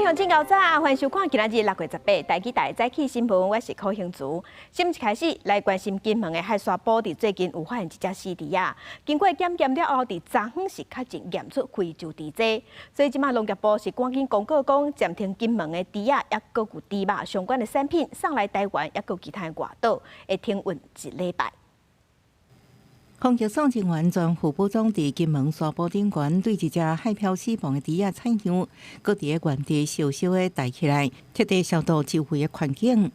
向正到早，欢迎收看今仔日6月18台记台早起新闻，我是柯兴竹。新闻一开始来关心金门的海沙堡伫最近有发现一只死猪仔，经过检验了后，伫昨昏是确诊验出非洲猪瘟，所以即马农业部是赶紧公告讲暂停金门的猪仔，也搁有猪肉相关的产品送来台湾，也搁其他外岛会停运1礼拜。防疫送人员全副武装伫金门沙堡顶悬，对一只海漂死亡的猪仔采样，搁伫个原地小小的抬起来，彻底消毒周围的环境。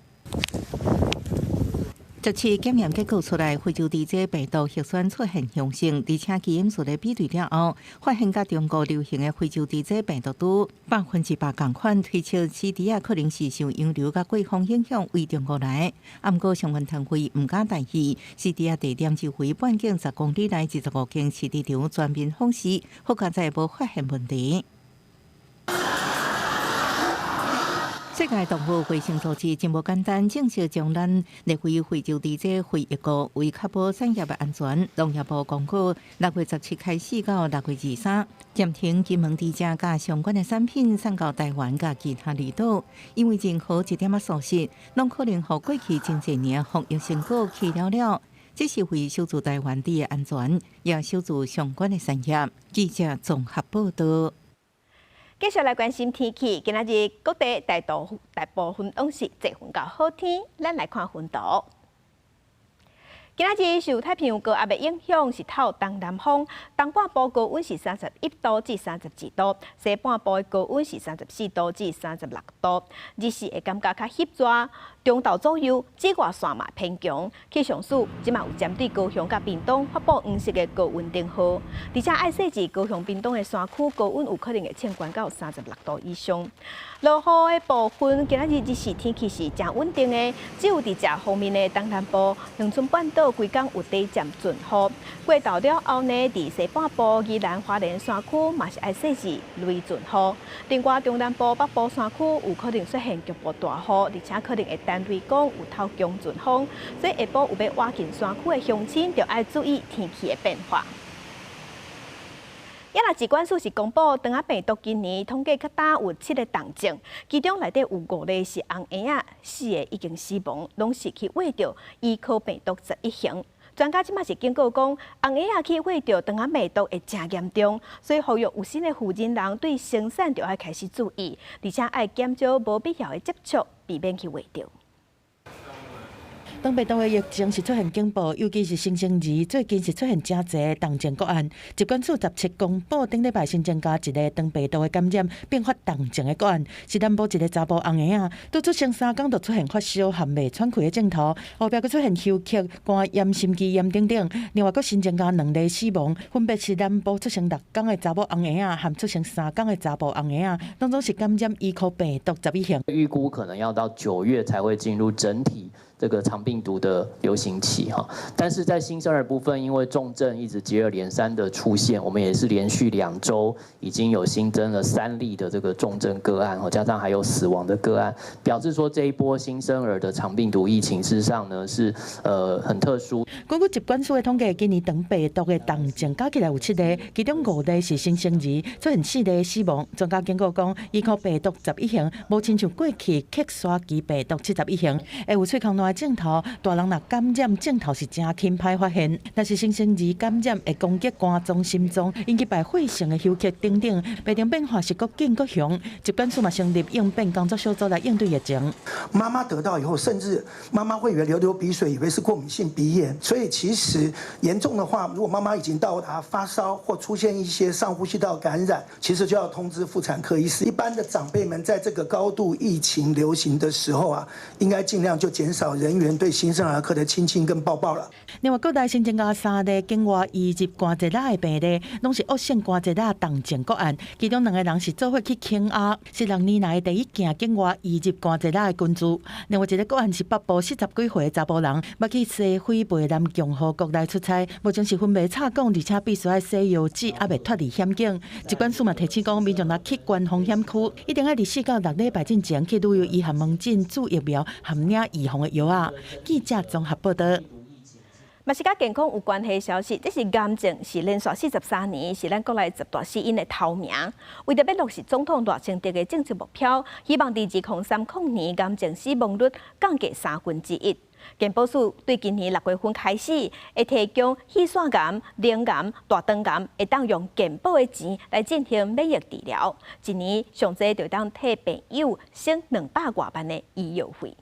这次检验结果出来，非洲猪瘟病毒核酸出现阳性，而且基因素的比对了后，发现甲中国流行的非洲猪瘟病毒株100%同款，推测此猪仔可能是受洋流甲季风影响为中国来。不过相关单位唔敢大意，是猪仔地点周围半径10公里内25间饲猪场全面封死，好佳在无发现问题。世界动物卫生组织真无简单，正式将咱列为非洲猪瘟非一个，为确保产业的安全，农业部公告6月17开始到6月23，暂停金门猪只甲相关的产品送到台湾甲其他离岛，因为任何一点疏失，拢可能互过去真侪年防疫成果去了。这是为守住台湾猪的安全，也守住相关的产业。记者综合报道。继续来关心天气，今仔日各地大部分拢是侪云到好天，咱来看云图。今仔日受太平洋高压的影响，是透东南风，东半部高温是31度至32度，西半部的高温是34度至36度。日时会感觉较翕热，中昼左右紫外线嘛偏强。气象署即马有针对高雄甲屏东发布黄色的高温灯号，而且爱细致高雄、屏东的山区高温有可能会升悬到36度以上。落雨的部分，今仔日日时天气是真稳定的，只有伫遮方面的东南部、恒春半岛规工有短暂阵雨。过到了后呢，伫西半部、宜兰花莲山区嘛是爱细致雷阵雨。另外，中南部、北部山区有可能出现局部大雨，而且可能会单雷公有透强阵风，所以下晡有要挖进山区的乡亲，就要注意天气的变化。也那疾管署是公布，长病毒今年统计较大有7个重症，其中内底有5例是红婴仔，4个已经死亡，拢是去挖到伊科病毒11型。专家即马是警告讲，红婴仔去挖到长病毒会真严重，所以呼吁有心的负责人对生产就要开始注意，而且要减少无必要的接触，避免去挖到。长病毒的疫情是出现警报，尤其是新生儿，最近是出现真侪重症个案。疾管署17公布，顶礼拜新增加一个长病毒的感染并发重症的个案，是南部一个查甫红婴仔，拄出生3天就出现发烧、含袂喘气的症头，后壁佫出现休克、肝炎、心肌炎等等。另外佫新增加2例死亡，分别是南部出生6天的查某红婴仔和出生3天的查甫红婴仔，当中是感染伊科病毒11型。预估可能要到9月才会进入整体这个长病毒的流行期哈，但是在新生儿部分，因为重症一直接二连三的出现，我们也是连续2周已经有新增了3例的这个重症个案，加上还有死亡的个案，表示说这一波新生儿的长病毒疫情事实上呢是很特殊。根据疾管署的统计，今年长病毒的重症加起来有7例，其中5例是新生儿，出现4例死亡。专家警告讲，伊科病毒11型无亲像过去克沙基病毒71型，会有喙孔烂症头，大人若感染症头是真轻歹发现。若是新生儿感染会攻击肝脏、心脏，引起败血性的休克等等，病情变化是搁紧搁凶。疾管署嘛成立应变工作小组来应对疫情。妈妈得到以后，甚至妈妈会以为流鼻水，以为是过敏性鼻炎，所以其实严重的话，如果妈妈已经到达发烧或出现一些上呼吸道感染，其实就要通知妇产科医师。一般的长辈们在这个高度疫情流行的时候啊，应该尽量就减少人员对新生儿科的亲亲跟抱抱了。另外，各大新增加3例境外移入关节仔的病例，拢是恶性关节仔重症个案，其中2个人是做伙去肯亚，是6年来第1件境外移入关节仔的群聚。另外一个个案是北部40几岁的查甫人，要去西非湄南共和国来出差，目前是分别插管，而且必须要洗药剂，还未脱离险境。疾管署嘛提醒讲，民众若去高风险区，一定要伫4到6礼拜之前去旅游医学门诊注疫苗含领预防的药啊。记者综合报道。嘛是甲健康有关系的消息，这是癌症是连续43年是咱国内10大死因的头名。为着要落实总统大清德的政策目标，希望伫2030年癌症死亡率降低1/3。健保署对今年6月份开始，会提供气腺癌、鳞癌、大肠癌，会当用健保的钱来进行免疫治疗。一年上济就当替病友省200多万的医药费。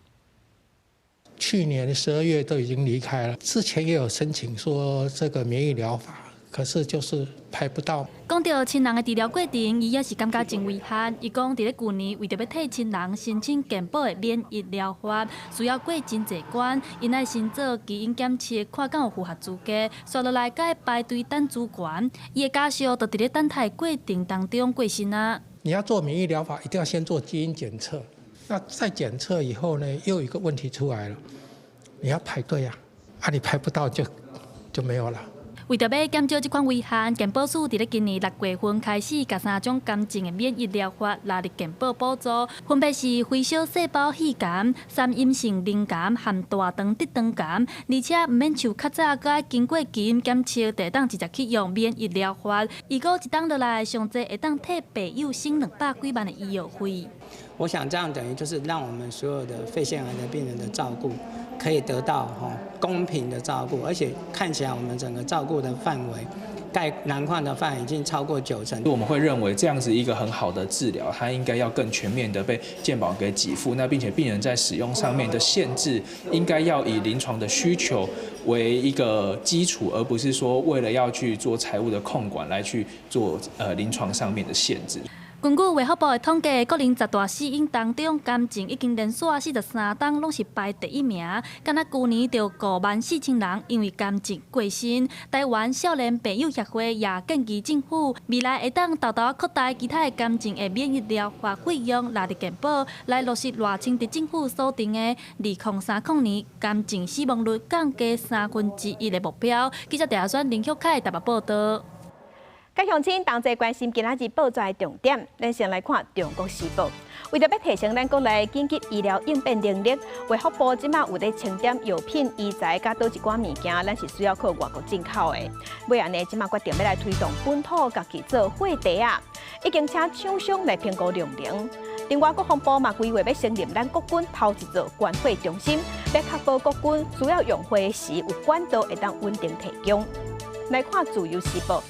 去年12月都已经离开了，之前也有申请说这个免疫疗法，可是就是排不到。讲到亲人的治疗过程，伊也是感觉真遗憾。伊讲，伫咧去年为着要替亲人申请健保的免疫疗法，需要过真侪关，因爱先做基因检测，看敢有符合资格，刷落来该排队等主管。伊的家属就伫咧等待过程当中过身啊。你要做免疫疗法，一定要先做基因检测。那在检测以后呢，又有一个问题出来了，你要排队啊，你排不到就没有了。为着要减少这款危害，健保署伫咧今年6月份开始，甲3种癌症的免疫疗法纳入健保补助，分别是微小细胞肺癌、三阴性鳞癌和大肠直肠癌，而且唔免像较早，佮爱经过基因检测，才当直接去用免疫疗法。如果一当落来，上济会当替病友省200几万的医药费。我想这样等于就是让我们所有的肺腺癌的病人的照顾可以得到公平的照顾，而且看起来我们整个照顾的范围，盖囊括的范围已经超过90%。我们会认为这样子一个很好的治疗，它应该要更全面的被健保给给付，那并且病人在使用上面的限制，应该要以临床的需求为一个基础，而不是说为了要去做财务的控管来去做临床上面的限制。根据卫福部的统计，国人10大死因当中，癌症已经连续43档拢是排第1名。敢若去年就54000人因为癌症过身。台湾少年病友协会也建议政府未来会当偷偷扩大其他的癌症的免疫疗法费用纳入健保，来落实赖清德政府所定的2030年癌症死亡率降低1/3的目标。记者陈选林旭凯台北报道。各乡亲同齐关心今仔日报纸的重点，咱先来看《中国时报》。为着要提升咱国内紧急医疗应变能力，卫福部即马有咧清点药品、医材，甲倒一寡物件，咱是需要靠外国进口的。为安尼，即马决定要来推动本土家己做货茶啊，已经请厂商来评估量能。另外，国防部嘛规划要成立咱国军头一座关会中心，要确保国军需要用货时有管道会当稳定提供。来看《自由时报》。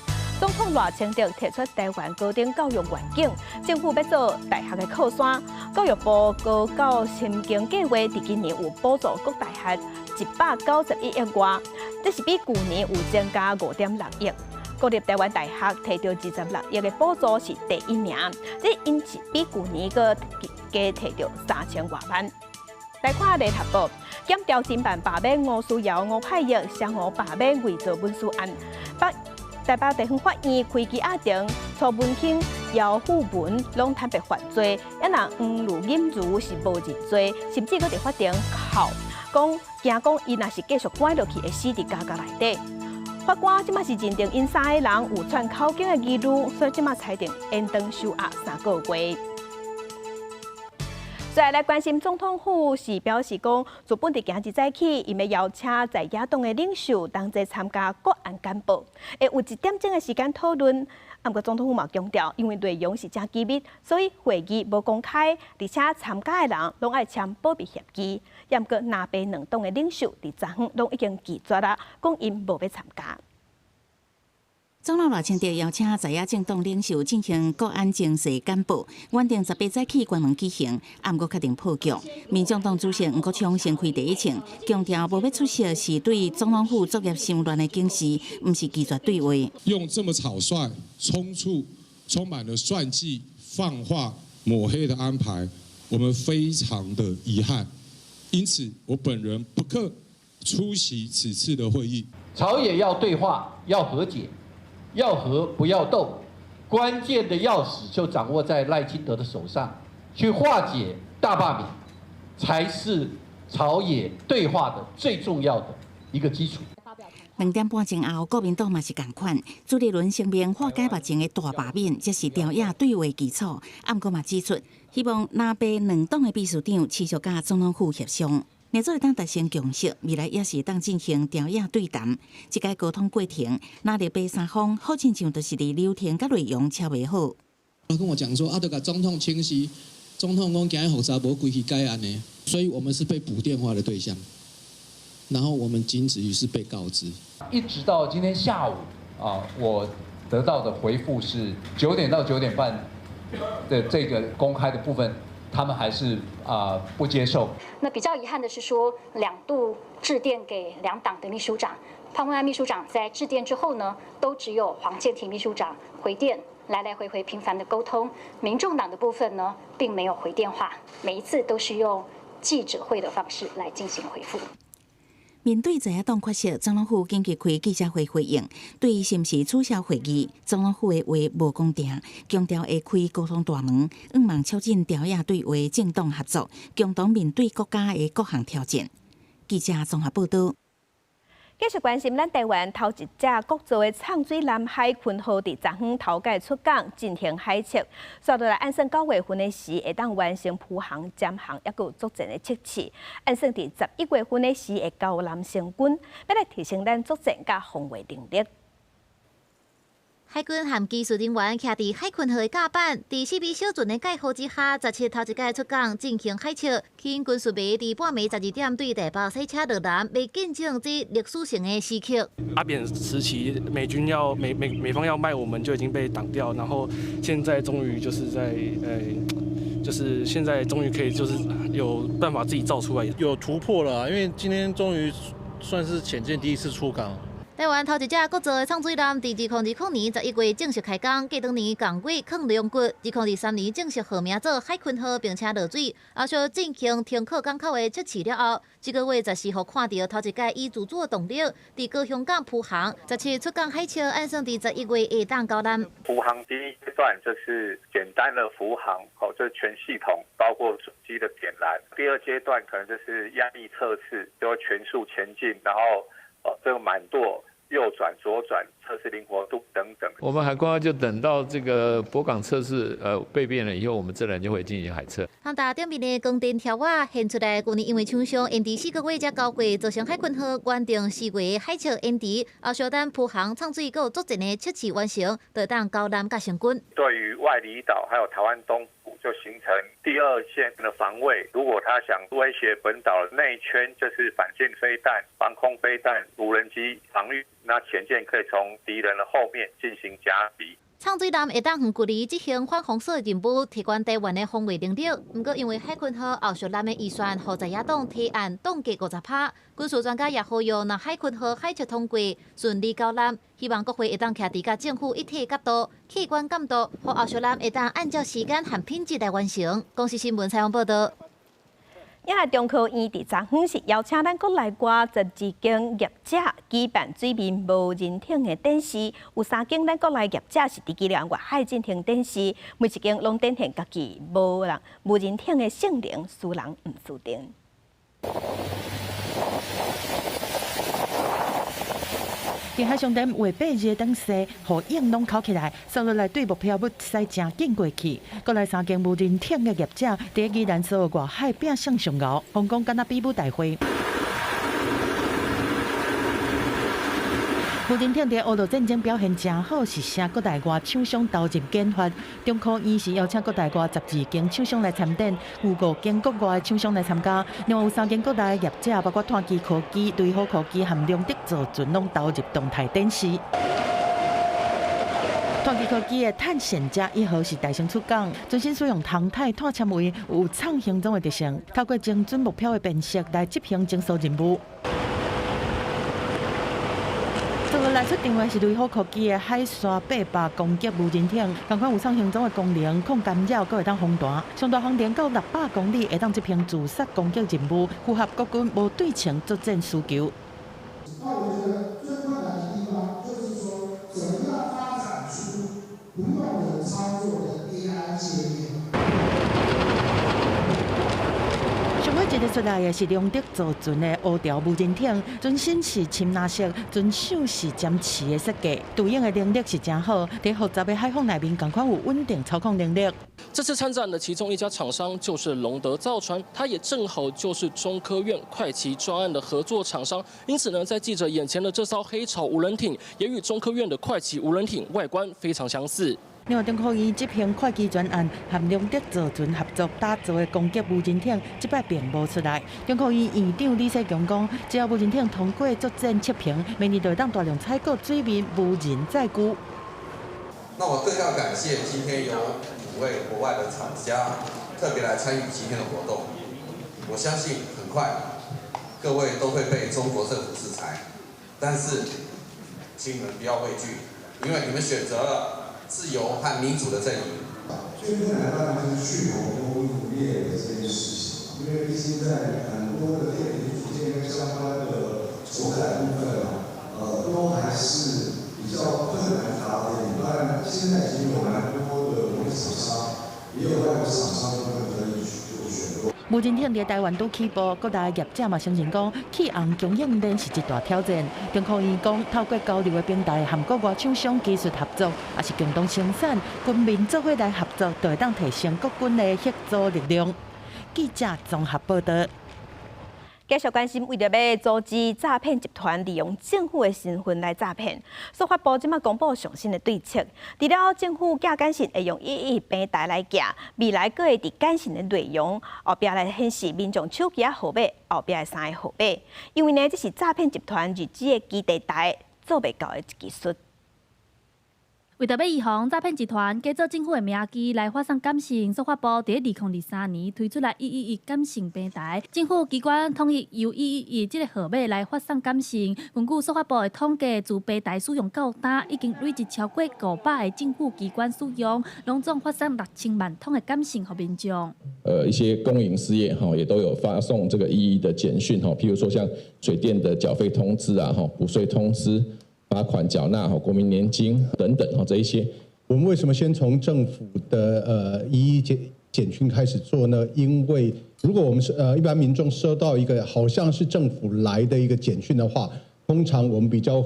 总统赖清德提出台湾高等教育愿景，政府要做大学的靠山。教育部高教深耕计划伫今年有补助各大学191亿外，这是比去年有增加5.6亿。国立台湾大学摕到26亿的补助是第1名，这因是比去年个加摕到3000多万。来看《联合报》，检调侦办罢免吴思瑶、吴派玉、相互罢免伪造文书案。台北地方法院开期亚庭，曹文卿、姚富文拢坦白犯罪，也让黄如隐如是无认罪，甚至搁伫法庭哭，惊讲伊若是继续关落去，会死伫家内底。法官即马是认定因3个人有串口径的记录，所以即马裁定延长收押3个月。再来关心总统府是表示讲，自本地今日早起，伊要邀请在野党的领袖同齐参加国安简报，会有1点钟的时间讨论。不过总统府嘛强调，因为内容是真机密，所以会议无公开，而且参加的人拢爱签保密协议。也不过南北两党的领袖伫昨昏拢已经拒绝啦，讲因无要参加。总统赖清德邀请在野政党领袖进行国安情势简报，原定18早起关门举行，不过确定破局。民众党主席吴国昌先开第一枪，强调无要出席是对总统府作业上乱的警示，不是拒绝对话。用这么草率、冲促、充满了算计、放话、抹黑的安排，我们非常的遗憾。因此，我本人不克出席此次的会议。朝野要对话，要和解。要和不要斗，关键的钥匙就掌握在赖清德的手上，去化解大罢免，才是朝野对话的最重要的一个基础。2点半前后，国民党嘛是同款，朱立伦声明化解目前的大罢免，这是朝野对话基础。不过嘛指出，希望南北两党的秘书长持续甲总统府协商。合作会当达成共识，未来也是当进行调野对谈。这个沟通过程，哪里被三方好亲像就是伫流程甲内容敲袂好。他跟我讲说，都甲总统清晰，总统讲今日复查无规矩改案呢，所以我们是被补电话的对象，然后我们仅止于是被告知。一直到今天下午我得到的回复是9点到9点半的这个公开的部分，他们还是不接受。那比较遗憾的是说，2度致电给2党的秘书长，潘文安秘书长在致电之后呢，都只有黄健庭秘书长回电，来来回回频繁的沟通。民众党的部分呢，并没有回电话，每一次都是用记者会的方式来进行回复。面对在野党缺席，总统府紧急开记者会回应，对于是毋是取消会议，总统府的话无讲定，强调会开沟通大门，希望促进朝野对话政党合作，共同面对国家的各项挑战。记者综合报道。继续关心咱台湾头一只国造的畅水南海鲲号伫昨昏头改出港进行海测，刷落来按算9月份的时会当完成铺航、giảm航，抑有作战的测试。按算伫11月份的时会交南成军，要来提升咱作战甲防卫能力。海军和技术人员徛伫海鲲号的甲板，伫4米小船的介护之下，17头一届出港进行海测。起军事迷伫半暝12点对台北西车落南，未见证这历史性的时刻。阿扁时期，美军要美方要卖我们就已经被挡掉，然后现在终于就是在就是现在终于可以就是有办法自己造出来，有突破了，因为今天终于算是潜舰第一次出港。台湾头一只国造的畅水艦，伫2020年11月正式开工，继当年港轨抗两骨，2023年正式号名做海鲲号，并且落水。后续进行停靠港口的测试了后，这个月14号看到头一届以自主动力伫高雄港铺航，17出港海测，按算伫11月会当交南。浮航第一阶段就是简单的浮航，这全系统包括主机的点燃。第二阶段可能就是压力测试，就会全速前进，然后这个满舵。右转、左转，测试灵活度等等。我们海关就等到这个泊港测试备变了以后，我们自然就会进行海测。航大顶面的光电条画现出来，去年因为厂商延迟4个月才交过，造成海鲲号原定4月海测延迟，后续等铺航、畅水有作战的测试完成，就当交南甲成军。对于外离岛还有台湾东部，就形成第二线的防卫。如果他想威胁本岛内圈，就是反舰飞弹、防空飞弹、无人机防御。那潜舰可以从敌人的后面进行夹击。畅水艦会当远距离执行反封锁任务，提高台湾的防卫能力。不过，因为海鲲号后续南的预算，互在野党提案冻结50%。军事专家也呼吁，若海鲲号海测通过，顺利交南，希望国会会当徛伫甲政府一体角度、客观监督，互后续南会当按照时间和品质来完成。公视新闻采访报道。因为中科院伫昨昏是邀请咱国内外12间业者举办水面无人艇的展示，有3间咱国内业者是伫基隆外海进行展示，每一间拢展现家己无人艇的性能，输人毋输阵。伫海上站画8日等西，互影拢扣起来，扫落来对目标要驶正紧过去。国内3间无人艇的业者，伫宜兰所外海拼向上熬，皇宫敢若比武大会。无人艇伫乌路战争表现真好，是请国内外厂商投入研发。中科院是邀请国内外12间厂商来参展，有5间国外厂商来参加，另外有3间国内业者，包括碳基科技、对好科技和龙德造船，拢投入动态展示。碳基科技的碳线车1号是大型出港，全新使用航太碳纤维，有创形状的特性，透过精准目标的辨识来执行侦搜任务。来出定位是雷虎科技的海沙800攻击无人艇，同款有创形状的功能，抗干扰，阁会当防弹，上大航程到600公里，会当执行自杀攻击任务，符合国军无对称作战需求。那我觉得最困难的地方就是说，怎么样发展出不用人操作的 AI 界面。上尾一日个出来的是龙德造船的乌条无人艇，船身是深蓝色，船首是尖刺的设计，对应的能力是真好，在复杂的海况内面，同款有稳定操控能力。这次参展的其中一家厂商就是龙德造船，它也正好就是中科院会稽专案的合作厂商，因此呢，在记者眼前的这艘黑潮无人艇，也与中科院的会稽无人艇外观非常相似。另外，中科院这项会稽专案和龙德造船合作打造的攻击无人艇，这摆并无出来。中科院院长李世强讲，只要无人艇通过作战测评，明年就会当大量采购水面无人载具。那我更要感谢今天有5位国外的厂家特别来参与今天的活动。我相信很快各位都会被中国政府制裁，但是请你们不要畏惧，因为你们选择了自由和民主的阵营。最困难当然就是去红工业的这件事情，因为毕竟在很多的电力组件跟相关的手感部分都还是比较困难达的。当然，现在已经有蛮多的国际厂商，也有外国厂商部分可以去做选择。无人艇在台湾都起步，各大业者嘛相信讲，起红供应链是一大挑战。中科院讲，透过交流的平台，和各外厂商技术合作，也是共同生产，军民做伙来合作，就会当提升国军的协作力量。记者综合报道。继续关心，为着要阻止诈骗集团利用政府的身份来诈骗，司法部即马公布上新的对策。除了政府假简讯会用111平台来寄，未来阁会伫简讯的内容后壁来显示民众手机号码后壁的3个号码，因为呢，这是诈骗集团日子的基地台做袂到的技术。为着要预防诈骗集团假造政府的名机来发送简讯，司法部伫2023年推出来111简讯平台，政府机关统一由111这个号码来发送简讯。根据司法部的统计，自平台使用到今，已经累积超过500个政府机关使用，拢总发送6000万通的简讯给民众。一些公营事业也都有发送这个111的简讯譬如说像水电的缴费通知啊补税通知。罚款缴纳、国民年金等等这一些，我们为什么先从政府的111简讯开始做呢？因为如果我们一般民众收到一个好像是政府来的一个简讯的话，通常我们比较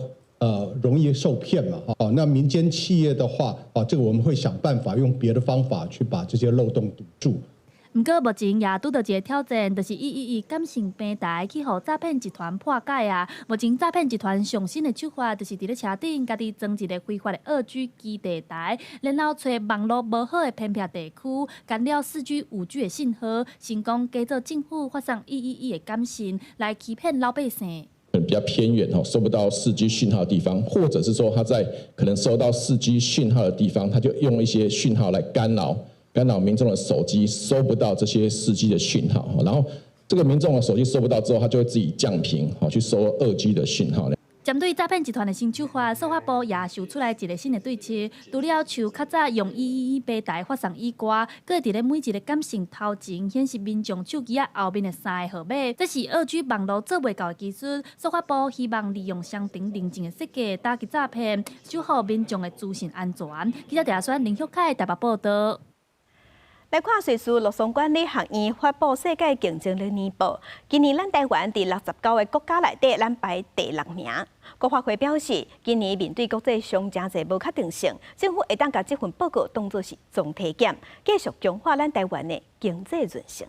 容易受骗嘛。那民间企业的话这个我们会想办法用别的方法去把这些漏洞堵住。不过目前也拄到一个挑战，就是111简讯平台去互诈骗集团破解啊。目前诈骗集团上新的手法，就是伫咧车顶家己装一个非法的2G 基地台，然后找网络无好的偏僻地区，干扰4G、5G 的信号，成功假造政府发送111的简讯来欺骗老百姓。比较偏远收不到4G 讯号的地方，或者是说他在可能收到4G 讯号的地方，他就用一些讯号来干扰民众的手机收不到这些4G 的讯号，然后这个民众的手机收不到之后，他就会自己降频去收2G 的讯号。针对诈骗集团的新手法，司法部也想出来一个新的对策，除了像较早用111平台发送以外，搁伫咧每一个简讯头前显示民众手机后面的3个号码，这是2G 网络做袂到的技术。司法部希望利用双重认证的设计打击诈骗，守护民众的资讯安全。记者陈亚轩、林秀凯台北报道。来看瑞士洛桑管理学院发布世界竞争力年报，今年咱台湾伫69个国家内底，咱排第6名。国发会表示，今年面对国际上真侪无确定性，政府会当把这份报告当作是总体检，继续强化咱台湾的经济韧性。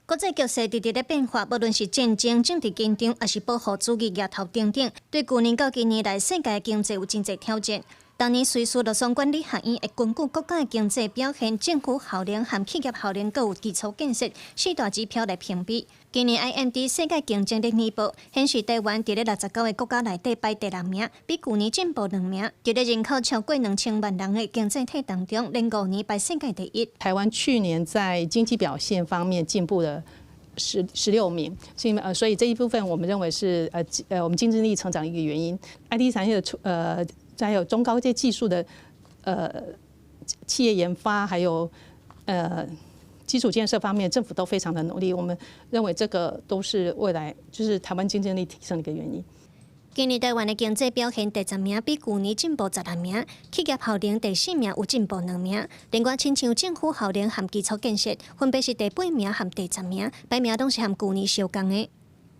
国际局势直直咧变化，无论是战争、政治紧张，还是保护主义抬头等等，对去年到今年来世界经济有真侪挑战。当年瑞士洛桑管理学院会根据国家的经济表现、政府效能和企业效能，各有基础建设4大指标来评比。今年 IMD 世界竞争力年报显示，台湾伫咧69个国家内底排第6名，比去年进步2名。伫咧人口超过2000万人的经济体当中，连5年排世界第1。台湾去年在经济表现方面进步了16名，所以这一部分我们认为是我们竞争力成长的一个原因。IT 产业的还有中高阶技术的企业研发，还有基础建设方面，政府都非常的努力。我们认为这个都是未来就是台湾竞争力提升的一个原因。今年台湾的经济表现第10名，比去年进步12名；企业效能第4名，有进步2名。另外，亲像政府效能和基础建设，分别是第8名和第10名，排名拢是和去年相共的。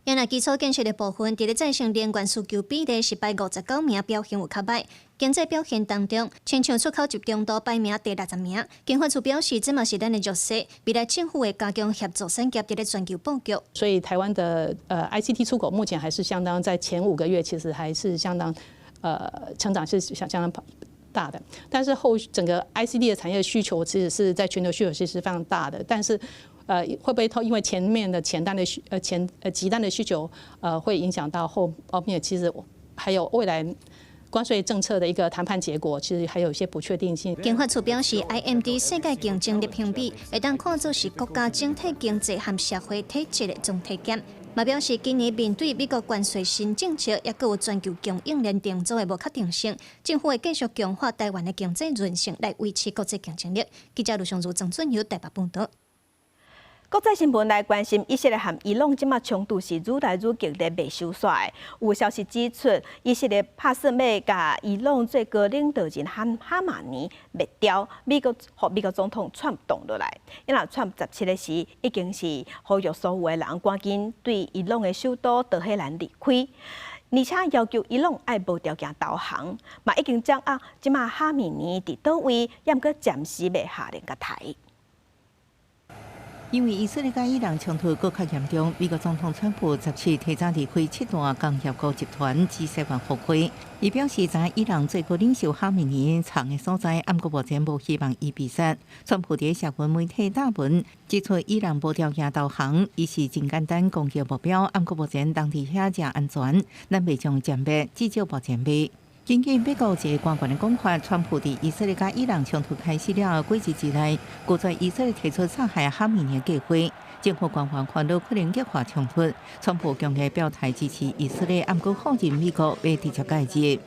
因那基础建设的部分，伫咧再生能源需求比例是排59名，表现有较歹。经济表现当中，亲像出口集中度排名第60名。经发处表示，这嘛是咱的弱势，未来政府会加强协助产业伫咧全球布局。所以台湾的ICT 出口目前还是相当，在前5个月其实还是相当成长是相当大的。但是整个 ICT 的产业需求其实是在全球需求其实非常大的，但是。会不会因为前面的急单的需求，会影响到后面？其实还有未来关税政策的一个谈判结果，其实还有一些不确定性。经发处表示 ，IMD 世界竞争力评比会当看作是国家整体经济和社会体制的总体检。嘛表示，今年面对美国关税新政策，也有全球供应链定做的无确定性，政府会继续强化台湾的经济韧性，来维持国际竞争力。记者卢尚如、郑俊友台北报道。国际新闻来关心，以色列和伊朗即马冲突是愈来愈激烈，未收煞的。有消息指出，以色列打算要甲伊朗最高领导人哈马尼灭掉，美国总统川普动落来。因为川普17日时已经是呼吁所有的人赶紧对伊朗的首都德黑兰离开，而且要求伊朗爱无条件投降，嘛已经掌握即马哈米尼伫倒位，也毋过暂时未下令甲台。因为以色列甲伊朗冲突更较严重，美国总统川普17提早离开7大工业国集团G7峰会。伊表示，在伊朗最高领袖哈梅尼藏的所在，不过目前无希望伊被杀。川普伫社群媒体打文指出，伊朗无条件投降，伊是真简单攻击目标，不过目前当地遐真安全，咱袂将歼灭，至少目前袂。根据美国一个官员的讲法，川普伫以色列甲伊朗冲突开始了几日之内，拒绝以色列提出杀害哈梅尼的计划。政府官员看到可能激化冲突，川普强烈表态支持以色列，不过否认美国要直接介入。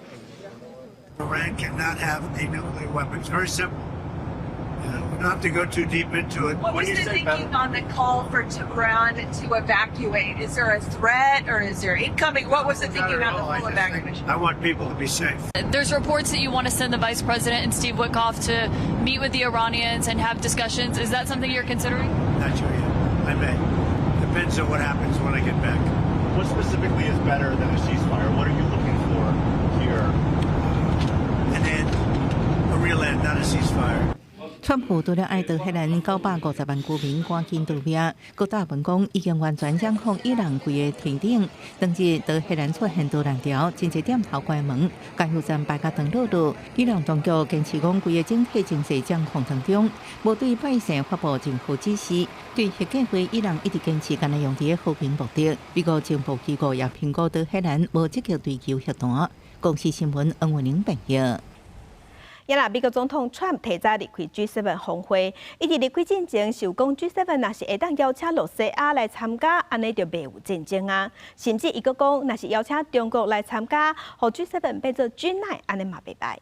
Iran cannot have a nuclear weapon. It's very simple. We don't have to go too deep into it. What was the thinking on the call for Tehran to evacuate? Is there a threat or is there incoming? What was the thinking on the full evacuation? I want people to be safe. There's reports that you want to send the Vice President and Steve Witkoff to meet with the Iranians and have discussions. Is that something you're considering? Not sure yet. I may. Depends on what happens when I get back. What specifically is better than a ceasefire? What are you looking for here? An end. A real end, not a ceasefire. 川普除了爱德黑兰950万居民赶紧逃命，各大文讲已经完全掌控伊朗规个天顶。当日德黑兰出现多难条，真侪点头关门，加油站摆甲长路路。伊朗当局坚持讲规个整体经济掌控当中，无对百姓发布政府指示。对核计划，伊朗一直坚持干来用伫和平目的。美国情报机构也评估德黑兰无积极追求核弹。公司新闻恩文玲报道。因啦，美国总统川普提早离开 G7 峰会，伊伫离开之前受讲 G7 若是会当邀请罗西亚来参加，安尼就袂有战争啊。甚至伊阁讲，若是邀请中国来参加，互 G7 变做 G9，安尼嘛袂歹。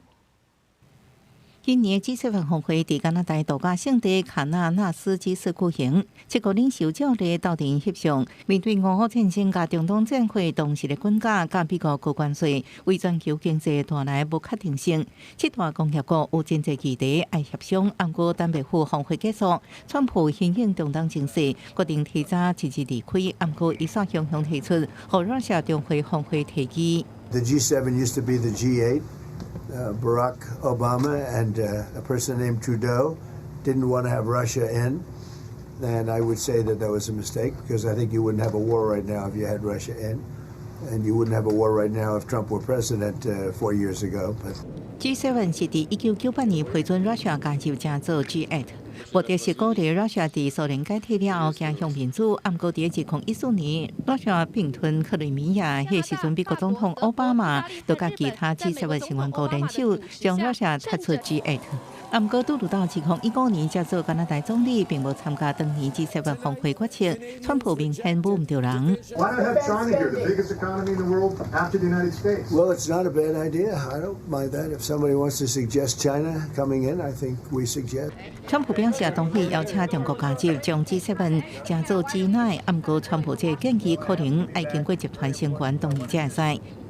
今年G7峰会伫加拿大度假胜地卡纳纳斯基斯举行，7个领袖照例斗阵翕相。面对俄乌战争甲中东战火当时的军价甲美国高关税，为全球经济带来无确定性。7大工业国有真侪议题爱协商，不过等袂赴峰会结束，川普因应中东情势，决定提早一日离开。不过伊煞雄雄提出，互러시아重回峰会提议。The G7 used to be the G8. Barack Obama and a person named Trudeau didn't want to have Russia in, and I would say that was a mistake because I think you wouldn't have a war right now if you had Russia in, and you wouldn't have a war right now if Trump were president 4 years ago. But G7 是伫1998年批准Russia加入正做 G8， 目的是鼓励Russia伫苏联解体了后走向民主。不过伫2014年，Russia并吞克里米亚，迄时阵美国总统奥巴马就甲其他G7成员国联手，将Russia踢出 G8。不过拄到2015年才做加拿大总理，并无参加当年G7峰会决策。川普明显舞唔着人。Why not have China here, the biggest economy in the world after the United States? Well, it's not a bad idea. I don't mind that. If somebody wants to suggest China coming in, I think we suggest. 川普表表示，党会邀请中国加入将 G7 加做 G9，不过川普这建议可能要经过集团成员同意才会使。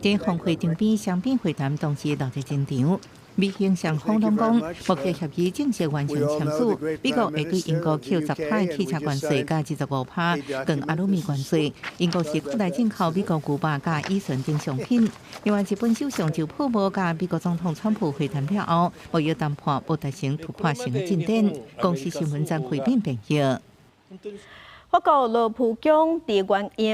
在峰会场边双边会谈同时闹得真场。美英双方拢讲，目前协议正式完成签署，美国会对英国扣10%汽车关税加25%跟阿鲁米关税。英国是国内进口美国牛排加乙醇等商品。另外，日本首相就普无加美国总统川普会谈了后，贸易谈判无达成突破性进展。公司新闻站回应朋友。法国罗浮宫伫员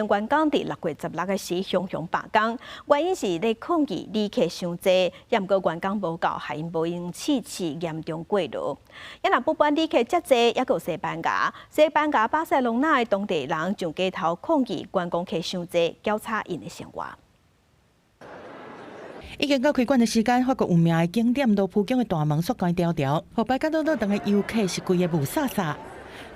工伫6月16日时雄雄罢工，原因是咧抗议旅客伤济，也毋过员工无够，害因无用次严重过劳。也若不管旅客遮济，也有西班牙巴塞隆纳的当地人上街头抗议员工客伤济，搅吵因的生活。已经到开馆的时间，法国有名的景点罗浮宫的大门锁关条条，互排到等的游客是规个雾煞煞。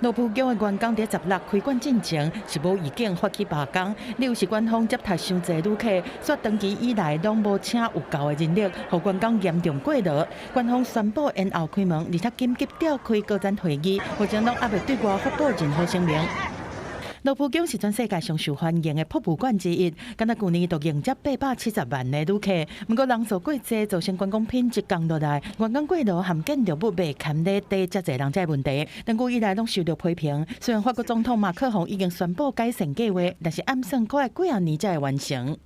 罗浮宫的员工伫16开馆进前是无预警发起罢工，理由是官方接待伤济旅客，说长期以来拢无请有够的人力，互员工严重过劳。官方宣布延后开门，而且紧急召开个展会议，目前拢还未对外发布任何声明。罗浮宫是全世界上受欢迎的博物馆之一，敢若去年就迎接870万的旅客。不过人数过济，造成观光品质降落来，员工过劳含建筑物未堪咧底遮侪人这问题，长久以来拢受到批评。虽然法国总统马克宏已经宣布改善计划，但是暗算搁要几啊年才会完成。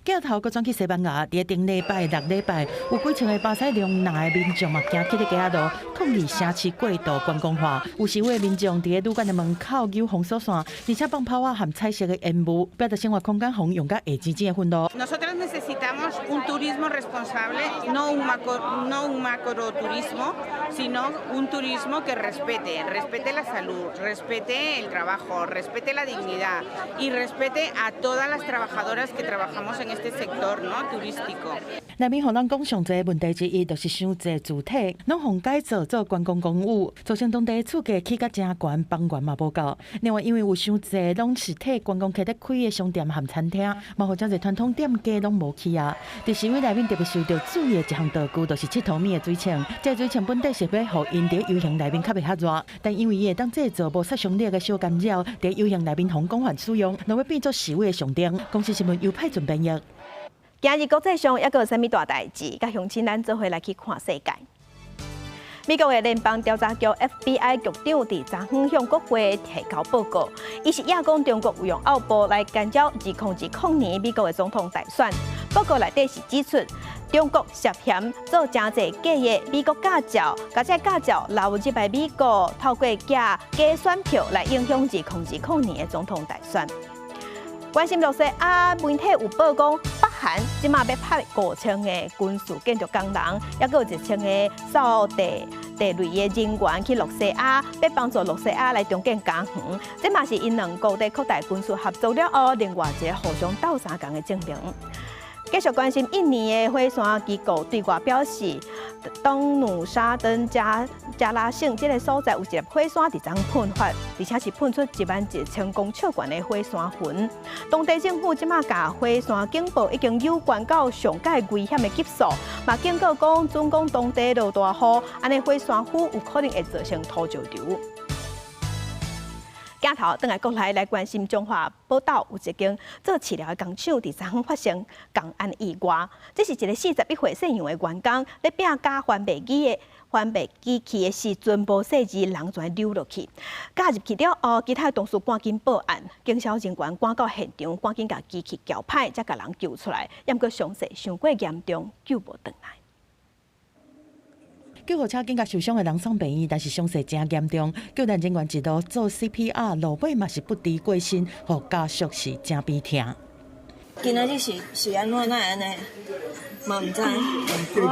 镜头搁转去西班牙，伫顶礼拜、6礼拜，有几千个巴塞隆纳的民众嘛，行起咧街仔路，抗议城市过度观光化。有示威民众伫旅馆的门口扭红手线，而且放炮啊含彩色的烟雾，表达生活空间红用甲下尖尖的愤怒。Nosotros necesitamos un turismo responsable, no un macroturismo, sino un turismo que respete la salud, respete el trabajo, respete la dignidad y respete a todas las trabajadoras que trabajamos en este sector, ¿no? turístico. 内面互咱讲上侪问题之一，就是伤侪主体拢互改造做观光公务，造成当地厝价起甲真悬，房源嘛无够。另外，因为有伤侪拢实体观光客咧开的商店含餐厅，嘛互真侪传统店家拢无去啊。伫示威内面特别受到注意的一项道具，就是七头米的水枪。这水枪本底是要互因伫游行内面较袂遐热，但因为伊会当制造无杀伤力的小干扰，伫游行内面互广泛使用，就要变作示威的象征。公司新闻又派准编译。今日国际上还阁有啥物大代志？甲乡亲咱做伙来去看世界。美国的联邦调查局 FBI 局长伫昨昏向国会提交报告，伊是亚讲中国有用奥步来干扰2010年美国的总统大选。报告内底是指出，中国涉嫌做真侪假的美国驾照，甲这驾照流入来美国，透过假选票来影响2010年的总统大选。关心六四啊，媒体有报讲，北韩即马要派5000个军事建筑工人，也有1000个扫地类的人员去洛西亚，要帮助洛西亚来重建家园。这嘛是因两国在扩大军事合作了后，另外一个互相斗相共的证明。继续关心印尼的火山机构对外表示，东努沙登加拉省这个所在有一个火山伫昨喷发，而且是喷出11000公尺悬的火山云。当地政府即马甲火山警报已经有关到上界危险的级数，嘛警告讲，准讲当地落大雨，安尼火山灰有可能会造成土石流。镜头转来国内来关心中华报道，有一间做饲料的工厂伫昨昏发生公安意外。这是一个41岁姓杨的员工，咧拼假翻白机器的时阵，无细字人全溜落去。加入去了后，其他同事赶紧报案，警消人员赶到现场，赶紧甲机器撬歹，才甲人救出来。也毋过伤势伤过严重，救无转来。救护车紧甲受伤的人送病院，但是伤势真严重。救援人员一路做 CPR， 落尾嘛是不敌过身，互家属是真悲痛。今仔日是安怎那安尼？嘛唔知。不要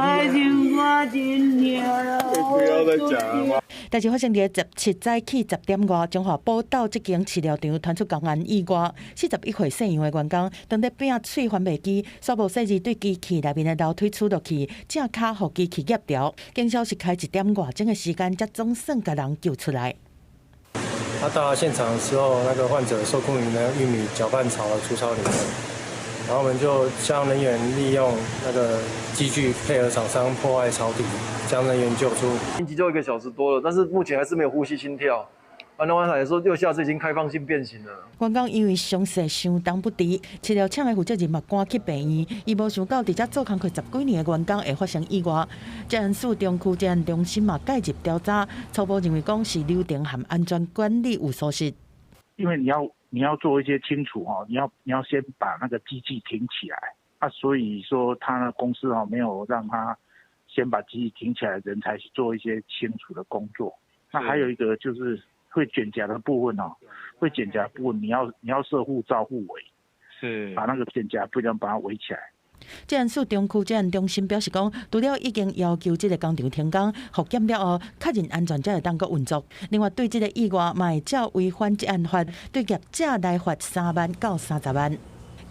再讲了。但是发生伫17早起10点外，中华宝岛这间饲料场传出公安意外，41岁姓杨的员工当在拼喙翻白机，煞无细字对机器内面的楼梯杵落去，正卡互机器压掉。警消是开1点外钟的时间，才总算甲人救出来。他到达现场的时候，那个患者受困于那个玉米搅拌槽的粗糙里面，然后我们就将人员利用那个机具配合厂商破坏槽底，将人员救出。急救1个小时多了，但是目前还是没有呼吸心跳。安东安海说右下肢已经开放性变形了。员工因为伤势相当不治，治疗厂的负责人嘛赶去病院，伊无想到伫遮做工课10几年的员工会发生意外。职安署中区职安中心嘛介入调查，初步认为讲是流程和安全管理有疏失。因为你要做一些清除哦，你要先把那个机器停起来啊，所以说他的公司哦没有让他先把机器停起来，人才去做一些清除的工作。那还有一个就是会卷夹的部分哦，会卷夹部分你要设护罩护围，是把那个卷夹部分把它围起来。职安署中区职安中心表示讲，除了已经要求这个工厂停工复检了后，确认安全才会当个运作。另外，对这个意外，嘛会照违反职安法，对业者来罚3万到30万。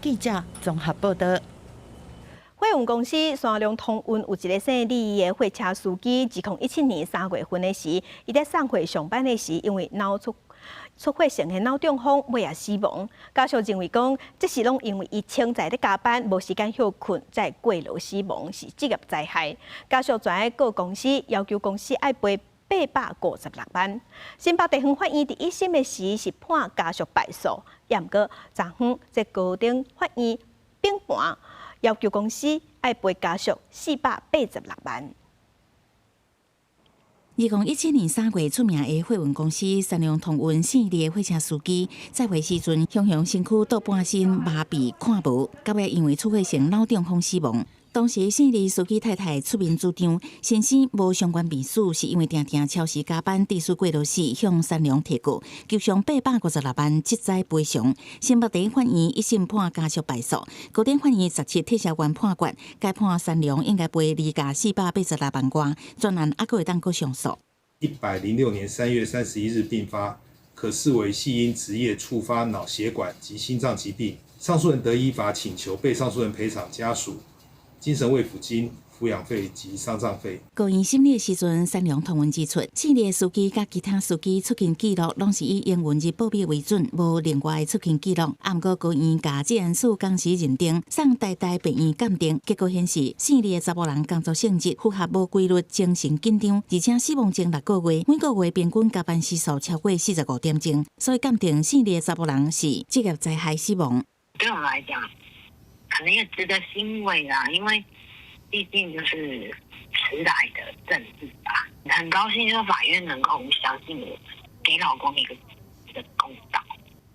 记者综合报道。货运公司山龙通运有一个姓李的货车司机，2017年3月份的时，伊在送货上班的时，因为脑出血性的脑中风，尾也死亡。家属认为讲，这是拢因为伊清早咧加班，无时间休困，才过劳死亡，是职业灾害。家属全告公司，要求公司爱赔856万。新北地方法院伫1审的时是判家属败诉，也毋过昨昏在高等法院并判，要求公司爱赔家属486万。2017年3月出名的货运公司三良通运姓李的货车司机，载货时阵向身躯倒半身麻痹看无，到尾因为出血性脑中风死亡。当时姓李司机太太出面主张，先生无相关病史，是因为常常超时加班，致使过劳死，向三良提告，求偿856万职灾赔偿。新北地法院1审判家属败诉，高等法院17替销员判决，该判三良应该赔离价486万元，专案还佫会当佫上诉。106年3月31日并发，可视为系因职业触发脑血管及心脏疾病。上诉人得依法请求被上诉人赔偿家属精神慰抚金、抚养费及丧葬费。高院审理的时阵，三良通运指出，姓李的司机甲其他司机出勤记录拢是以英文日报笔为准，无另外的出勤记录。毋过高院甲职安署当时认定，送台大病院鉴定，结果显示，姓李的查某人工作性质符合无规律、精神紧张，而且死亡前6个月，每个月平均加班时数超过45点钟，所以鉴定姓李的查某人是职业灾害死亡。对我来讲，可能也值得欣慰啦，因为毕竟就是迟来的政治吧。很高兴，就是法院能够相信我，给老公一个公道。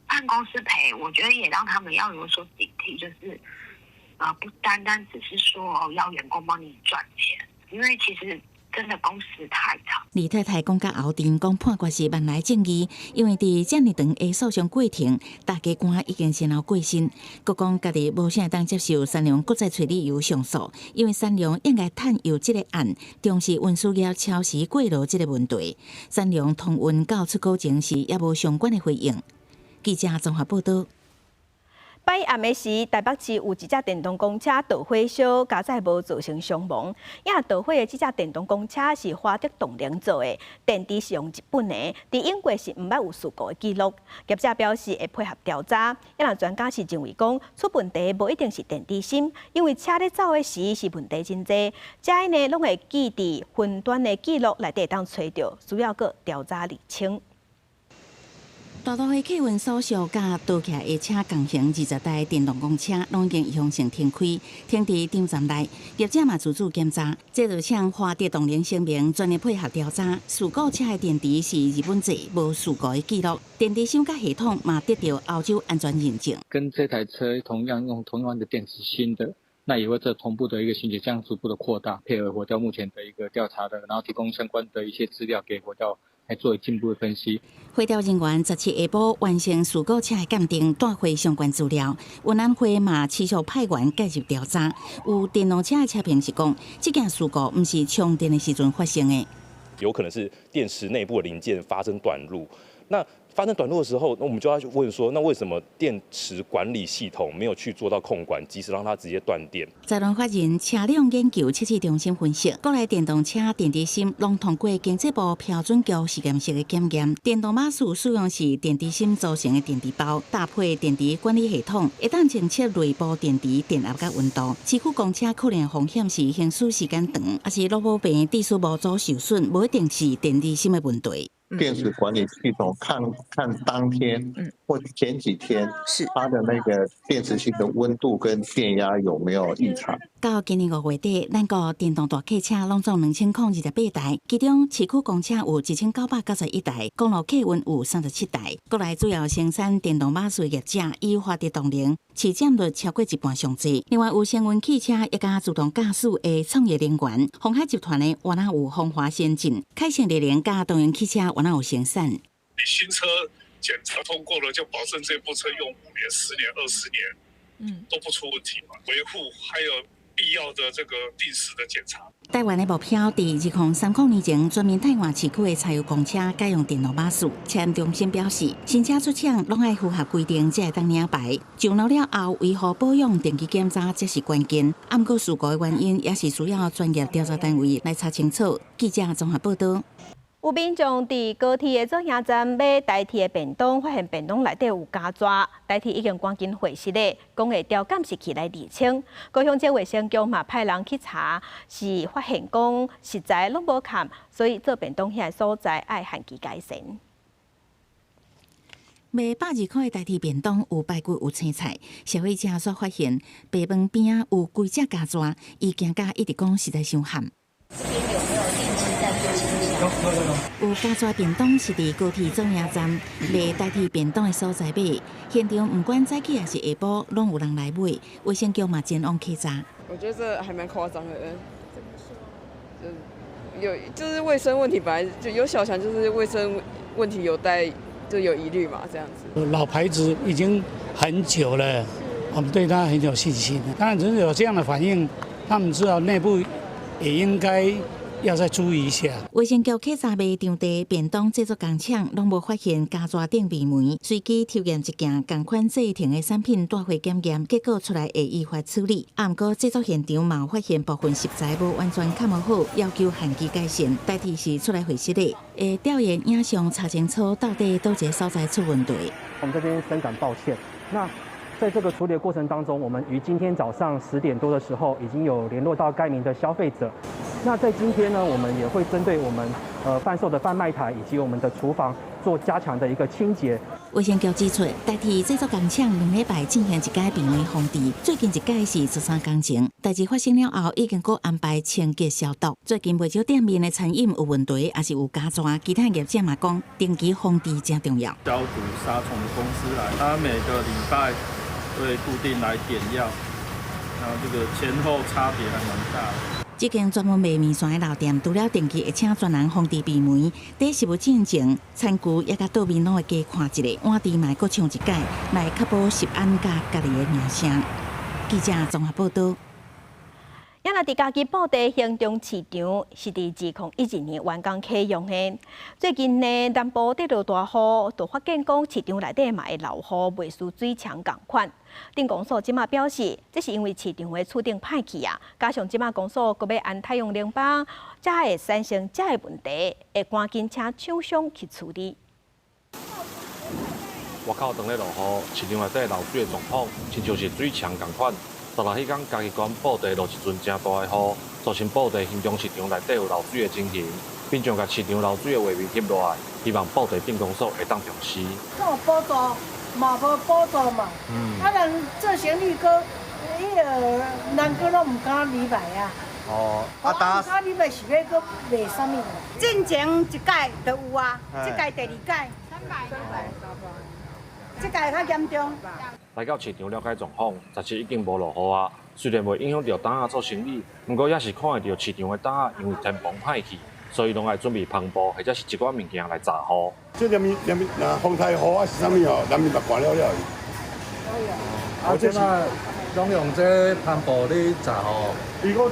按公司赔，我觉得也让他们要有所警惕，就是不单单只是说要员工帮你赚钱，因为其实真的工时太长。李太太讲甲后庭讲判决是万来正义，因为伫遮尔长的诉讼过程，大家官已经先后过身。佮讲家己无啥当接受三良搁再找理由上诉，因为三良应该探究这个案，重视运输业超时过劳这个问题。三良通运到出口前时也无相关的回应。记者综合报道。摆暗的时，台北市有一架电动公车导火烧，加载无造成伤亡。因为导火的这架电动公车是华德动能做的，电池是用日本的，伫英国是毋捌有事故的记录。业者表示会配合调查。因为专家是认为讲出问题无一定是电池芯，因为车咧走的时是问题真济，遮呢拢会记伫云端的记录内底当找到，需要个调查厘清。大多的客运所属甲倒起来的车共行20台电动公车，拢已经一项性停开，停伫场站内。业者嘛自主检查，这就向华德动能声明专业配合调查。事故车的电池是日本制，无事故的记录。电池箱甲系统嘛得到欧洲安全认证。跟这台车同样用同样的电池芯的，那也会这同步的一个巡检项逐步的扩大，配合火调目前的一个调查的，然后提供相关的一些资料给火调。来做进一步的分析。火调人员17下晡完成事故车的鉴定，带回相关资料。运安会嘛持续派员介入调查。有电动车的车评是讲，这件事故不是充电的时阵发生的，有可能是电池内部的零件发生短路。那发生短路的时候，那我们就要去问说，那为什么电池管理系统没有去做到控管，及时让它直接断电？财团法人车辆研究测试中心分析，国内电动车电池芯拢通过经济部标准局实验室的检验。电动巴士使用是电池芯组成的电池包，搭配电池管理系统，会当侦测内部电池电压甲温度。市区公车可能风险是行驶时间长，还是路无病、电池模组受损，不一定是电池芯的问题。电池管理系统看当天或前几天它的那个电池芯的温度跟电压有没有异常。到今年5月底，咱国电动大客车拢总2028台，其中市区公车有1991台，公路客运有37台。国内主要生产电动巴士业者以发电动能市占率超过一半上济。另外有升温汽车一家自动驾驶的创业能源，鸿海集团的原来有风华先进、凯盛力联甲东洋汽车原来有生产。你新车检查通过了，就保证这部车用5年、10年、20年，都不出问题嘛。维护还有必要的这个定时的检查。台湾的目标，在2030年前，全面汰换市区的柴油公车，改用电动巴士。车安中心表示，新车出厂拢爱符合规定，才会当领牌。上路了后，维护保养、定期检查才是关键。不过事故的原因，也是需要专业调查单位来查清楚。记者综合报道。有民众伫高铁的左营站买台铁的便当，发现便当内底有加纸，台铁已经赶紧回室咧，讲会调监视器来厘清。高雄市卫生局嘛派人去查，是发现讲实在拢无看，所以做便当遐个所在爱限期改善。卖120块的台铁便当有排骨有青菜，消费者所发现白饭边啊有规只加纸，伊惊甲一直讲实在伤咸。有加纸便当是伫高铁左营站卖台铁便当的所在买，现场不管早起还是下晡，拢有人来买。卫生局嘛前往稽查。我觉得这还蛮夸张的，就是卫生问题，本来就有小强，就是卫生问题有待就有疑虑嘛，这样子。老牌子已经很久了，我们对它很有信心。当然，真的有这样的反应，他们知道内部也应该要再注意一下。卫生局稽查卖场地便当制作工厂，拢无发现加纸顶味霉，随机抽验一件同款制停的产品带回检验，结果出来会依法处理。不过制作现场嘛发现部分食材无完全看好，要求限期改善。代替是出来回室的，会调研影像查清楚到底倒一个所在出问题。我们这边深感抱歉。那在这个处理的过程当中，我们于今天早上10点多的时候，已经有联络到该名的消费者。那在今天呢，我们也会针对我们贩售的贩卖台以及我们的厨房做加强的一个清洁。卫生局指出，代替制作工厂2礼拜进行一届病危防治，最近一届是13工前。代志发生了后，已经安排清洁消毒。最近不少店面的餐饮有问题，也是有加纸，其他业者嘛讲，定期防治真重要。消毒杀虫的公司来，他每个礼拜会固定来点药，然后这个前后差别还蛮大的。这间专门卖面线的老店，除了定期会请专人防治味霉，在食物进前，餐具也甲桌面拢会加看一下，碗碟嘛搁唱一届，来确保食安甲家己的名声。记者综合报道。也那伫家己布袋行中市场是伫2012年完工启用的。最近呢，南部得落大雨，就发现讲市场内底嘛会漏雨，袂输水墙共款。镇公所即马表示，这是因为市场的厝顶歹去啊，加上即马公所阁要按太阳能板，才会产生这个问题，会赶紧请厂商去处理。外口当咧落雨，市场内底漏水的状况，亲像是水墙共款。16迄天，嘉义县布袋落一阵真大的雨，造成布袋新中市场内底有漏水的情形，并将甲市场漏水的画面翕落来，希望布袋镇公所会当重视。有补助，嘛无补助嘛。人做生意个，人个拢唔敢入来啊。哦，唔敢入来是要个卖啥物？进前一届就有啊，这届第2届300，这届较严重。来到市场了解状况，17已经无落雨啊。虽然袂影响到档仔做生意，不过也是看会到市场的档仔因为天崩歹去，所以拢爱准备篷布或者是一寡物件来炸雨。这若风台雨啊是啥物哦，南面目关了了。即摆拢用这篷布咧炸雨。如果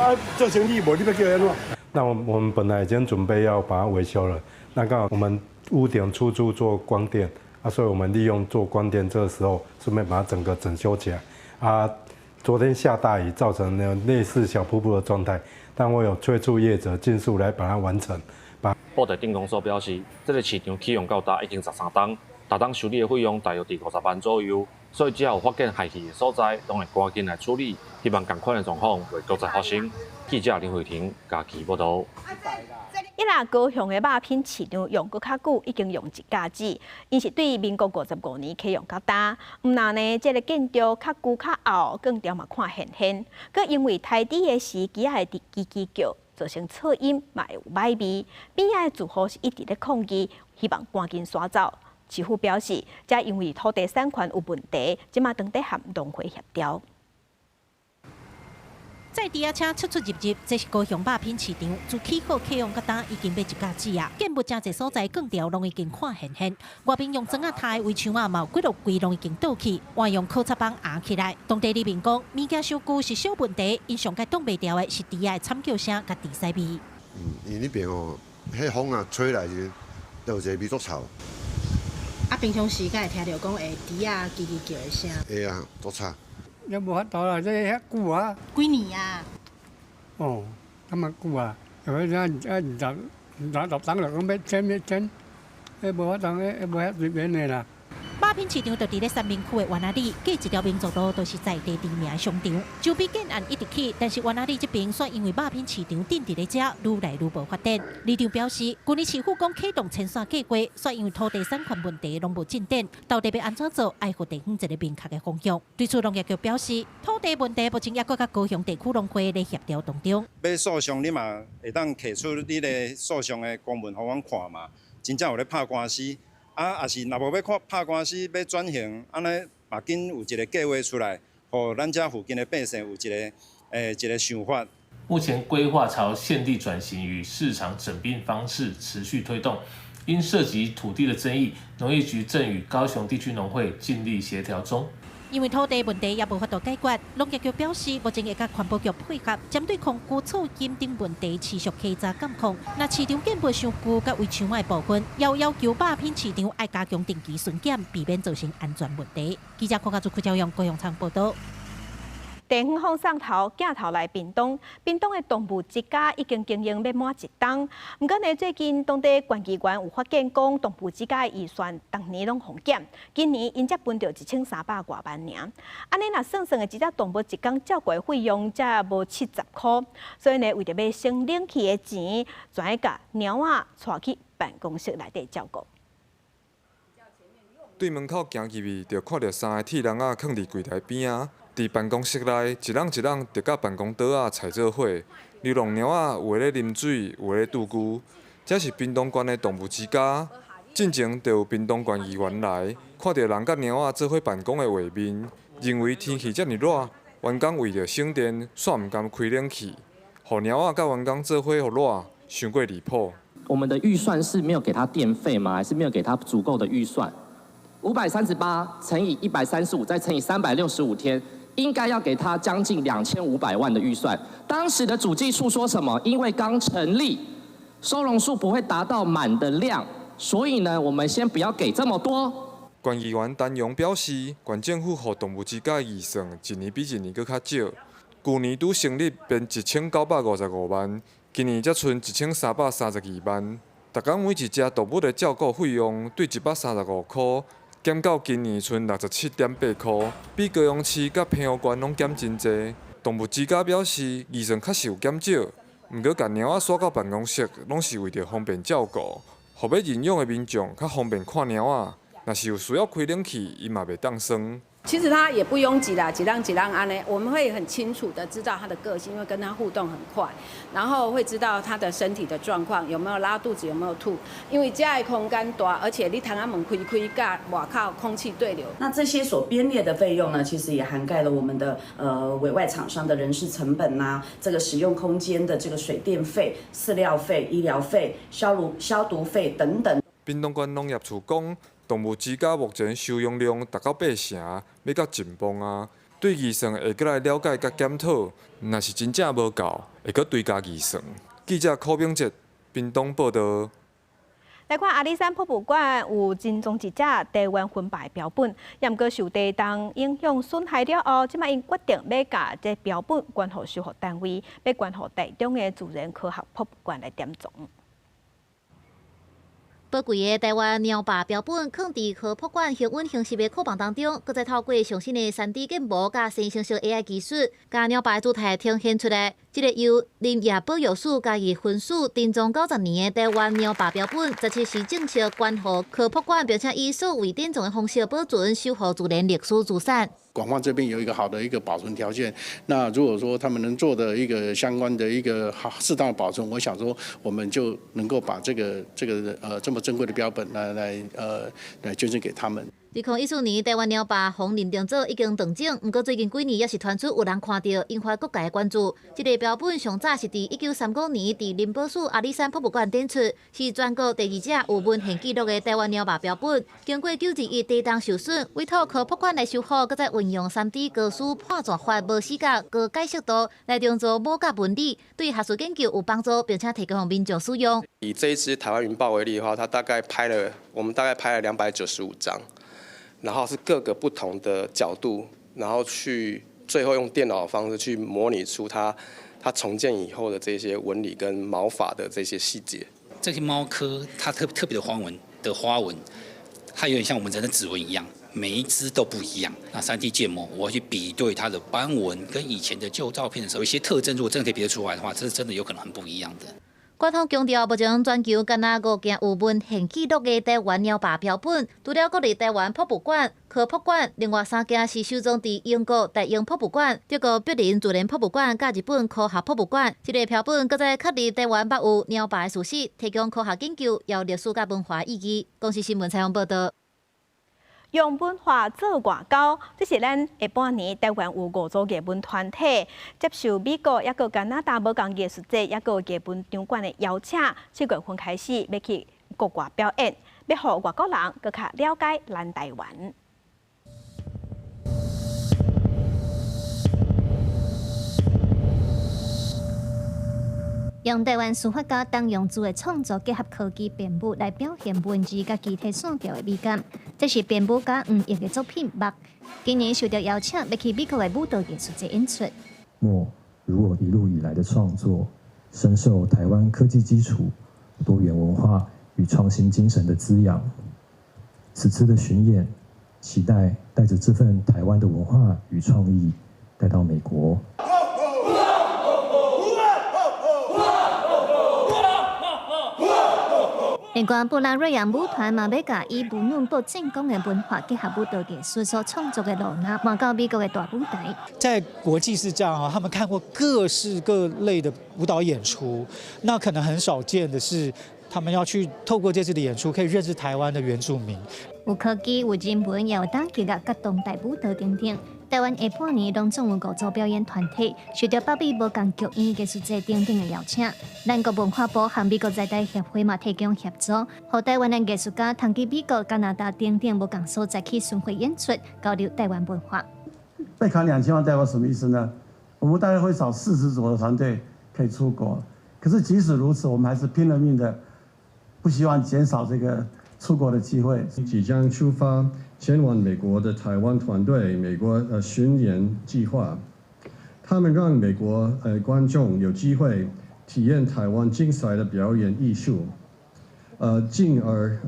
爱做生意，无你要叫安怎？那我们本来已经准备要把它维修了，那刚好我们屋顶出租做光电啊，所以我们利用做光电这个时候，顺便把它整个整修起来啊。昨天下大雨，造成了类似小瀑布的状态，但我有催促业者尽速来把它完成。布袋镇公所表示，这个市场启用到达已经13档，每档修理的费用大约伫50万左右，所以只要有发现害去的所在，拢会赶紧来处理，希望同款的状况袂再发生。记者林慧婷家己报道。伊拉高雄的肉品市场用搁较久，已经用一架子，因是对民国55年启用到大。毋但呢，这个建筑较旧较后，更条嘛看现现。佮因为台底的时机啊的叽叽叫，造成噪音嘛会有歹味。边仔的住户是一直咧抗议，希望赶紧刷走。市府表示，这因为土地产权有问题，即马当地和农会协调。在地车出入，这是高雄肉品市场自起好启用到今已经要一架子啊！建物真侪所在更调拢已经看现现，外边用砖仔围墙啊，嘛有几落柜拢已经倒去，换用考察板压起来。当地里面讲，物件收旧是小问题，因上界挡袂掉的是猪仔的惨叫声甲猪屎味。因那边哦，迄风啊吹来时，都有一个味足臭。啊，平常时敢会听到讲会猪仔叽叽叫的声？会啊，足臭。也无法度啦，这遐久啊。几年啊？哦，咁啊久啊，又迄10档了，讲要迁，迄无法度，迄无遐随便的啦。肉品市场就伫咧三明区的原仔里，过一条民族路都是在地知名的商场。周边建案一直起，但是原仔里这边却因为肉品市场定伫咧遮，愈来愈无发展。里长表示，今年市府讲启动清算计划，却因为土地产权问题拢无进展，到底要安怎做，爱互地方一个明确的方向。对此，农业局表示，土地问题目前也搁甲高雄地区农会咧协调当中。要诉讼，你嘛会当摕出你个诉讼的公文，互阮看嘛，真正有咧拍官司。啊，也是若无要看拍官司要转型，安尼嘛紧有一个计划出来，互咱遮附近的百姓有一个想法。目前规划朝县地转型与市场整并方式持续推动，因涉及土地的争议，农业局正与高雄地区农会尽力协调中。因为土地问题也无法度解决，农业局表示，目前会甲环保局配合，针对空屋噪音等问题持续稽查监控。若市场建物伤旧，甲围墙外部分，也要求肉品市场爱加强定期巡检，避免造成安全问题。记者柯家主张用高雄场报道。地方放送头镜头来屏东的动物之家已经经营要满1档。不过呢，最近当地管机关有发现讲，动物之家的预算当年拢红减，今年因才分到1300多万尔。安尼若算的一只动物一工照顾的费用才无70块，所以呢，为着要省冷气的钱，全要甲猫仔带去办公室内底照顾。对门口行入去，就看到3个铁笼仔放伫柜台边啊。伫办公室内，一人就甲办公桌仔踩做伙。流浪猫仔有的咧啉水，有的咧拄久。这是屏东县的动物之家。进前就有屏东县议员来，看到人甲猫仔做伙办公的画面，认为天气遮尔热，员工为着省电，煞毋甘开冷气，互猫仔甲员工做伙互热，伤过离谱。我们的预算是没有给他电费吗？还是没有给他足够的预算？538乘以135，再乘以365天。应该要给他将近2500万的预算。当时的主计处说什么？因为刚成立，收容数不会达到满的量，所以呢，我们先不要给这么多。县议员陈勇表示，县政府予动物之家预算一年比一年搁较少，去年拄成立变1955万，今年才剩1332万。逐工每一只动物的照顾费用对135块。减到今年剩67.8块，比高雄市甲平湖县拢减真济。动物之家表示，预算确实有减少，毋过甲猫仔刷到办公室，拢是为着方便照顾，互要认养的民众较方便看猫仔。若是有需要开冷气，伊嘛袂当算。其实它也不拥挤啦，几浪安呢，我们会很清楚的知道它的个性，因为跟它互动很快，然后会知道它的身体的状况，有没有拉肚子，有没有吐。因为家的空间大，而且你窗仔门开，甲外口空气对流。那这些所编列的费用呢，其实也涵盖了我们的委外厂商的人事成本呐，这个使用空间的这个水电费、饲料费、医疗费、消毒费等等。屏东县农业处讲。动物之家目前收容量达到8成，要到紧绷啊！对预算会过来了解甲检讨，若是真正无够，会搁追加预算。记者柯炳哲，屏东报道。来看阿里山博物馆有真宗一只台湾魂牌标本，也毋过受地动影响损害了后，即摆因决定要甲这标本捐予修复单位，要捐予台中的自然科学博物馆来典藏。宝贵的台湾鸟霸标本放伫科博馆幸运形式的库房当中，搁再透过上新的3D 建模甲生成式 AI 技术，甲鸟霸的主题呈现出来。这个由林业保育署家己分署定藏90年的台湾鸟霸标本，17时正式捐予科博馆，并且以数位典藏的方式保存、守护自然历史资产。广泛这边有一个好的一个保存条件，那如果说他们能做的一个相关的一个适当的保存，我想说我们就能够把这个这么珍贵的标本来捐赠给他们。2014年，台湾鸟霸红认定组已经断种，不过最近几年也是传出有人看到，引发各界的关注。这个标本上早是伫1935年伫林保署阿里山博物馆展出，是全国第2只有文献记录的台湾鸟霸标本。经过921地动受损，委托科博馆来修复，搁再运用3D 高速判断法无死角、高解析度来重做母甲纹理，对学术研究有帮助，并且提供民众使用。以这一只台湾云豹为例的话，我们大概拍了295张。然后是各个不同的角度，然后去最后用电脑的方式去模拟出它重建以后的这些纹理跟毛发的这些细节。这些猫科它特别的花纹，它有点像我们人的指纹一样，每一只都不一样。那3D 建模，我要去比对它的斑纹跟以前的旧照片的时候，一些特征如果真的可以比得出来的话，这是真的有可能很不一样的。官方强调，目前全球敢若5件有文献记录的台湾鸟霸标本，除了国立台湾博物馆、科博馆，另外3件是收藏伫英国大英博物馆、德国柏林自然博物馆甲日本科学博物馆。这个标本搁再确立台湾捌有鸟霸的事实，提供科学研究、有历史甲文化意义。公司新闻采访报道。用文化做外交，这是咱下半年台湾有5组艺文团体接受美国也个加拿大无共艺术节也个艺文场馆的邀请，7月份开始要去国外表演，要互外国人更加了解咱台湾。用台湾书法家陈永珠的创作结合科技编舞来表现文字甲具体线条的美感，这是编舞家黄奕的作品《墨》。今年受到邀请，要去美国的舞蹈艺术节演出。墨如我一路以来的创作，深受台湾科技基础、多元文化与创新精神的滋养。此次的巡演，期待带着这份台湾的文化与创意，带到美国。另外，布拉瑞扬舞团嘛要甲以文论部正宫的文化结合舞蹈艺术所创作的罗纳，搬到美国的大舞台。在国际是这样哈，他们看过各式各类的舞蹈演出，那可能很少见的是，他们要去透过这次的演出，可以认识台湾的原住民。有科技、有人文，也有打击甲当代舞蹈等等。台湾下半年拢总有5组表演团体，受到北美无共剧院艺术节等等的邀请。咱国文化部和美国在台协会嘛提供协助，让台湾的艺术家通去美国、加拿大等等无共所在去巡回演出，交流台湾文化。被砍2000万代表什么意思呢？我们大概会少40组的团队可以出国，可是即使如此，我们还是拼了命的，不希望减少这个出国的机会。即将出发前往美国的台湾团队，美国巡演计划，他们让美国观众有机会体验台湾精彩的表演艺术，进而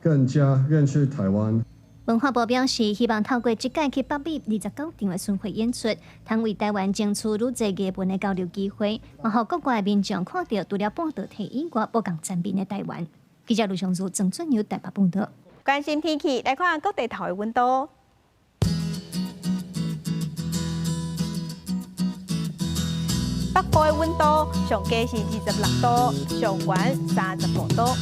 更加认识台湾。文化部表示，希望透过这届去北美29场的巡回演出，通为台湾争取愈侪艺文的交流机会，也让国外民众看到除了半导体以外不共产品的台湾。记者卢尚珠、郑俊由台北报道。关心天气，来看各地头的温度。北部的温度上低是26度，上悬35度。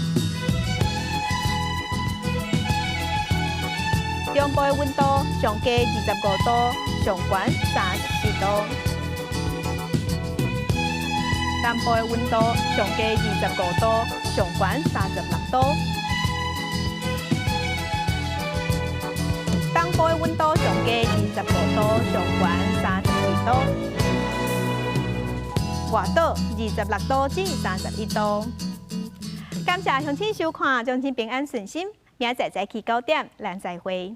中部的温度上低25度，上悬34度。南部的温度上低25度，上悬36度。东部的温度上低25度，上悬32度。外岛26度至31度。感谢乡亲收看，将亲平安顺心，明仔载早起9点，咱再会。